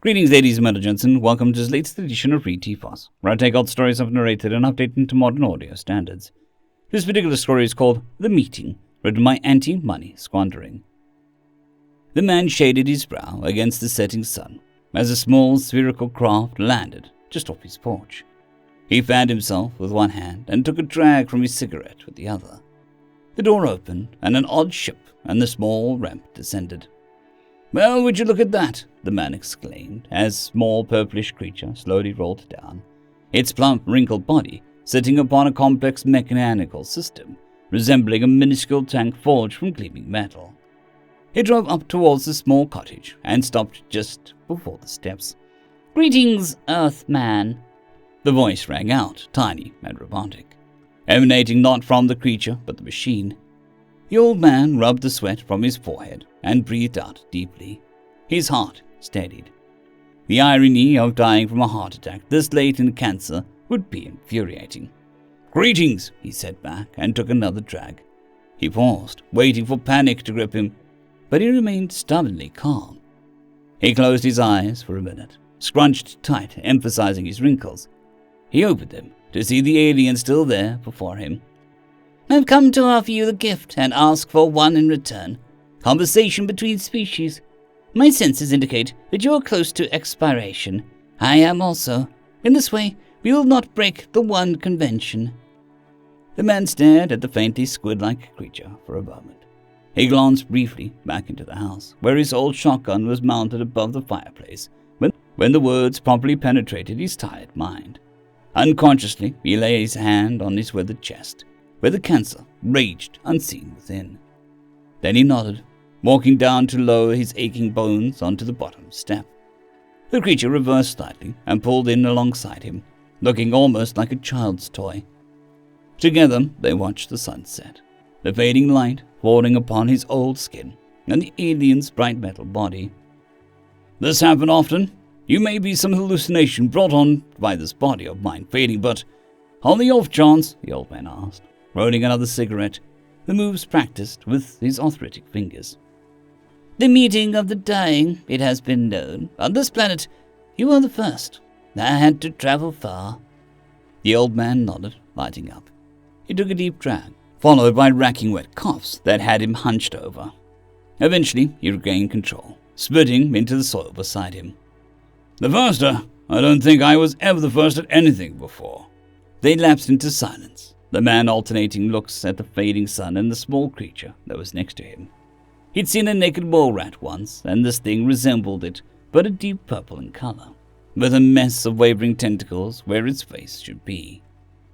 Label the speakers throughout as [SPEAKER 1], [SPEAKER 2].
[SPEAKER 1] Greetings, ladies and gentlemen. Welcome to this latest edition of RE390, where I take old stories I've narrated and update into modern audio standards. This particular story is called The Meeting, written by AntiMoneySquandering. The man shaded his brow against the setting sun as a small spherical craft landed just off his porch. He fanned himself with one hand and took a drag from his cigarette with the other. The door opened, and an odd ship and the small ramp descended. "Well, would you look at that?" the man exclaimed, as a small purplish creature slowly rolled down, its plump, wrinkled body sitting upon a complex mechanical system, resembling a minuscule tank forged from gleaming metal. He drove up towards the small cottage and stopped just before the steps. "Greetings, Earthman," the voice rang out, tiny and robotic, emanating not from the creature but the machine. The old man rubbed the sweat from his forehead and breathed out deeply. His heart steadied. The irony of dying from a heart attack this late in cancer would be infuriating. "Greetings," he said back and took another drag. He paused, waiting for panic to grip him, but he remained stubbornly calm. He closed his eyes for a minute, scrunched tight, emphasizing his wrinkles. He opened them to see the alien still there before him. "I've come to offer you the gift and ask for one in return. Conversation between species. My senses indicate that you are close to expiration. I am also. In this way, we will not break the one convention." The man stared at the faintly squid-like creature for a moment. He glanced briefly back into the house, where his old shotgun was mounted above the fireplace, when the words promptly penetrated his tired mind. Unconsciously, he laid his hand on his withered chest, where the cancer raged unseen within. Then he nodded, walking down to lower his aching bones onto the bottom step. The creature reversed slightly and pulled in alongside him, looking almost like a child's toy. Together, they watched the sunset, the fading light falling upon his old skin and the alien's bright metal body. "This happen often? You may be some hallucination brought on by this body of mine fading, but on the off chance," the old man asked, rolling another cigarette, the moves practiced with his arthritic fingers. "The meeting of the dying, it has been known. On this planet, you are the first. I had to travel far." The old man nodded, lighting up. He took a deep drag, followed by racking wet coughs that had him hunched over. Eventually, he regained control, spitting into the soil beside him. "The first, I don't think I was ever the first at anything before." They lapsed into silence, the man alternating looks at the fading sun and the small creature that was next to him. He'd seen a naked mole rat once, and this thing resembled it, but a deep purple in color, with a mess of wavering tentacles where its face should be.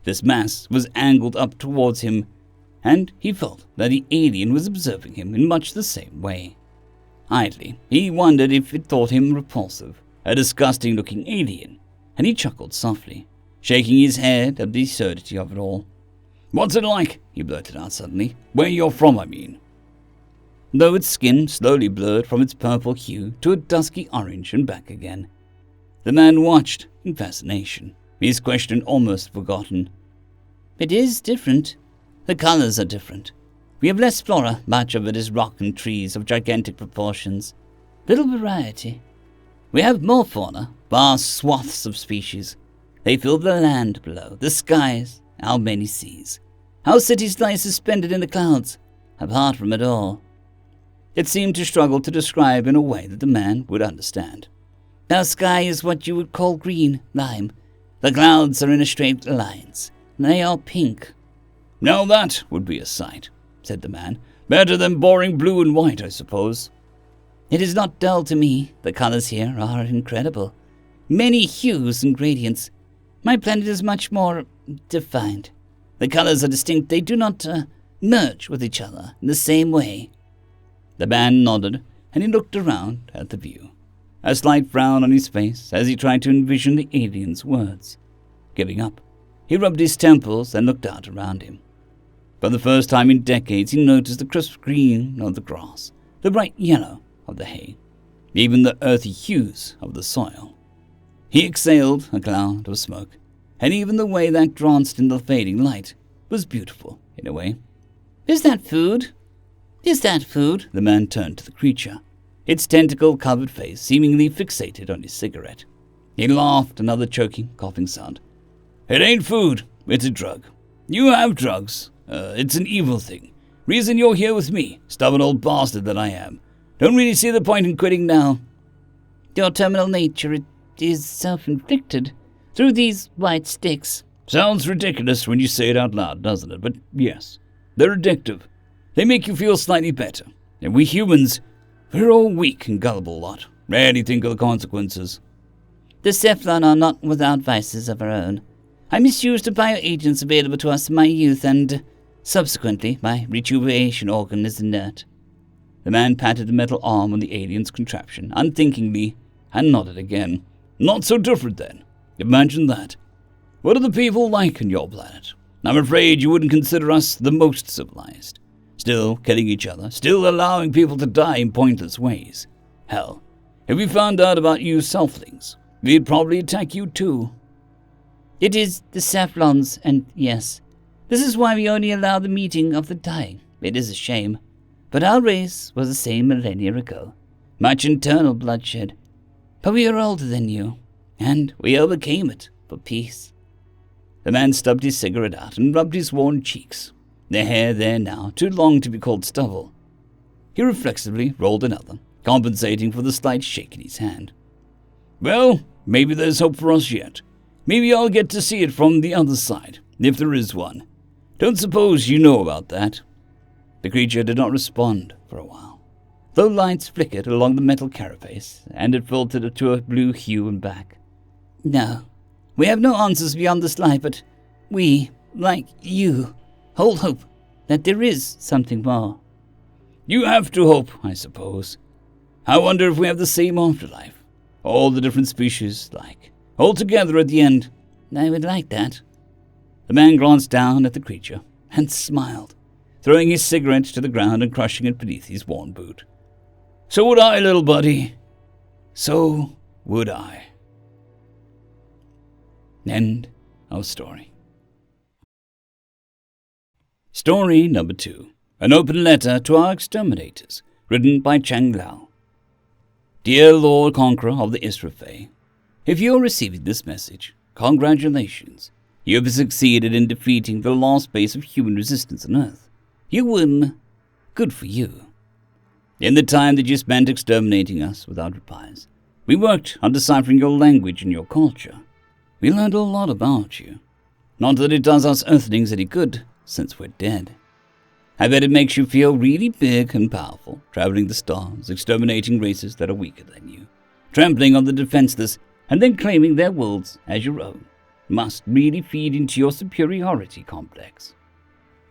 [SPEAKER 1] This mass was angled up towards him, and he felt that the alien was observing him in much the same way. Idly, he wondered if it thought him repulsive, a disgusting-looking alien, and he chuckled softly, shaking his head at the absurdity of it all. "What's it like?" he blurted out suddenly. "Where you're from, I mean." Though its skin slowly blurred from its purple hue to a dusky orange and back again. The man watched in fascination, his question almost forgotten. "It is different. The colors are different. We have less flora, much of it is rock and trees of gigantic proportions. Little variety. We have more fauna, vast swaths of species. They fill the land below, the skies, our many seas. Our cities lie suspended in the clouds, apart from it all." It seemed to struggle to describe in a way that the man would understand. "Our sky is what you would call green, lime. The clouds are in a straight lines. They are pink." "Now that would be a sight," said the man. "Better than boring blue and white, I suppose." "It is not dull to me. The colors here are incredible. Many hues and gradients. My planet is much more defined. The colors are distinct. They do not merge with each other in the same way." The man nodded, and he looked around at the view, a slight frown on his face as he tried to envision the alien's words. Giving up, he rubbed his temples and looked out around him. For the first time in decades, he noticed the crisp green of the grass, the bright yellow of the hay, even the earthy hues of the soil. He exhaled a cloud of smoke, and even the way that danced in the fading light was beautiful in a way. "Is that food? Is that food?" The man turned to the creature. its tentacle-covered face seemingly fixated on his cigarette. He laughed, another choking, coughing sound. It ain't food, it's a drug. You have drugs. It's an evil thing. Reason you're here with me, stubborn old bastard that I am. Don't really see the point in quitting now.
[SPEAKER 2] Your terminal nature, it is self-inflicted through these white sticks.
[SPEAKER 1] Sounds ridiculous when you say it out loud, doesn't it? But yes, they're addictive. They make you feel slightly better. And we humans, we're all weak and gullible lot. Rarely think of the consequences.
[SPEAKER 2] The Cephalon are not without vices of our own. I misused the bioagents available to us in my youth, and subsequently my rejuvenation organ is inert.
[SPEAKER 1] The man patted the metal arm on the alien's contraption unthinkingly and nodded again. Not so different then. Imagine that. What are the people like on your planet? I'm afraid you wouldn't consider us the most civilized. Still killing each other, still allowing people to die in pointless ways. Hell, if we found out about you selflings, we'd probably attack you too.
[SPEAKER 2] It is the Cephalons, and yes, this is why we only allow the meeting of the dying. It is a shame. But our race was the same millennia ago. Much internal bloodshed. But we are older than you, and we overcame it for peace.
[SPEAKER 1] The man stubbed his cigarette out and rubbed his worn cheeks. The hair there now, too long to be called stubble. He reflexively rolled another, compensating for the slight shake in his hand. Well, maybe there's hope for us yet. Maybe I'll get to see it from the other side, if there is one. Don't suppose you know about that? The creature did not respond for a while, though lights flickered along the metal carapace, and it filtered to a blue hue and back.
[SPEAKER 2] No, we have no answers beyond this life, but we, like you, hold hope that there is something more.
[SPEAKER 1] You have to hope, I suppose. I wonder if we have the same afterlife. All the different species, like, all together at the end.
[SPEAKER 2] I would like that.
[SPEAKER 1] The man glanced down at the creature and smiled, throwing his cigarette to the ground and crushing it beneath his worn boot. So would I, little buddy. So would I. End of story. Story number 2. An open letter to our exterminators, written by chengelao. Dear Lord Conqueror of the HFY, if you are receiving this message, congratulations. You have succeeded in defeating the last base of human resistance on Earth. You win. Good for you. In the time that you spent exterminating us without replies, we worked on deciphering your language and your culture. We learned a lot about you. Not that it does us Earthlings any good, since we're dead. I bet it makes you feel really big and powerful, traveling the stars, exterminating races that are weaker than you, trampling on the defenseless, and then claiming their worlds as your own. Must really feed into your superiority complex.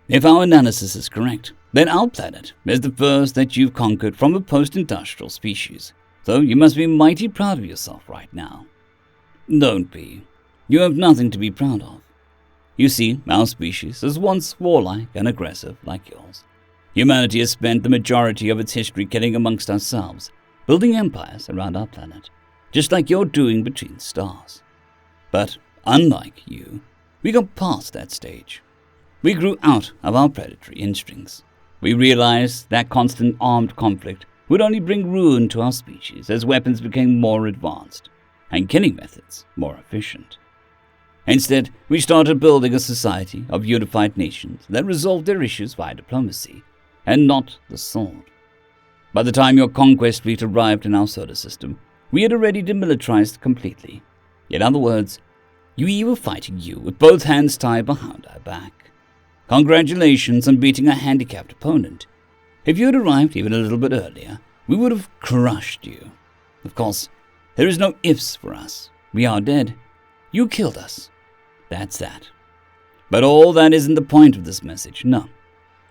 [SPEAKER 1] If our analysis is correct, then our planet is the first that you've conquered from a post-industrial species, so you must be mighty proud of yourself right now. Don't be. You have nothing to be proud of. You see, our species is once warlike and aggressive like yours. Humanity has spent the majority of its history killing amongst ourselves, building empires around our planet, just like you're doing between the stars. But unlike you, we got past that stage. We grew out of our predatory instincts. We realized that constant armed conflict would only bring ruin to our species as weapons became more advanced and killing methods more efficient. Instead, we started building a society of unified nations that resolved their issues via diplomacy and not the sword. By the time your conquest fleet arrived in our solar system, we had already demilitarized completely. In other words, we were fighting you with both hands tied behind our back. Congratulations on beating a handicapped opponent. If you had arrived even a little bit earlier, we would have crushed you. Of course, there is no ifs for us. We are dead. You killed us. That's that. But all that isn't the point of this message, no.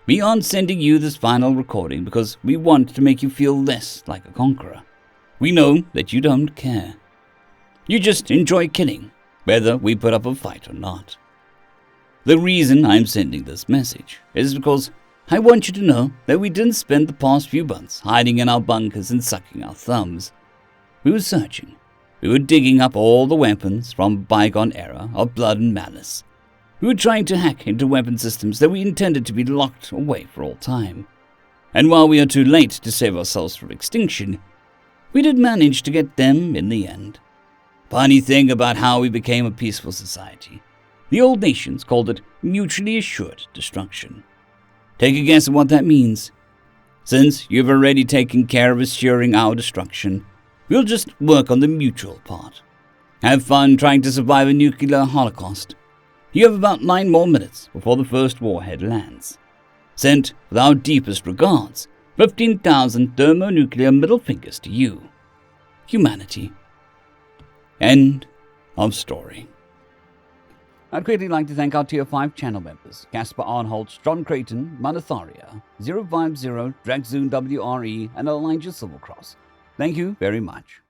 [SPEAKER 1] We aren't sending you this final recording because we want to make you feel less like a conqueror. We know that you don't care. You just enjoy killing, whether we put up a fight or not. The reason I'm sending this message is because I want you to know that we didn't spend the past few months hiding in our bunkers and sucking our thumbs. We were searching. We were digging up all the weapons from a bygone era of blood and malice. We were trying to hack into weapon systems that we intended to be locked away for all time. And while we are too late to save ourselves from extinction,
[SPEAKER 2] We did manage to get them in the end. Funny thing about how we became a peaceful society. The old nations called it mutually assured destruction. Take a guess at what that means. Since you've already taken care of assuring our destruction, we'll just work on the mutual part. Have fun trying to survive a nuclear holocaust. You have about 9 more minutes before the first warhead lands. Sent with our deepest regards, 15,000 thermonuclear middle fingers to you, humanity. End of story.
[SPEAKER 1] I'd quickly like to thank our Tier 5 channel members, Casper Arnholtz, John Creighton, Manatharia, 050, Dragzoon WRE, and Elijah Silvercross. Thank you very much.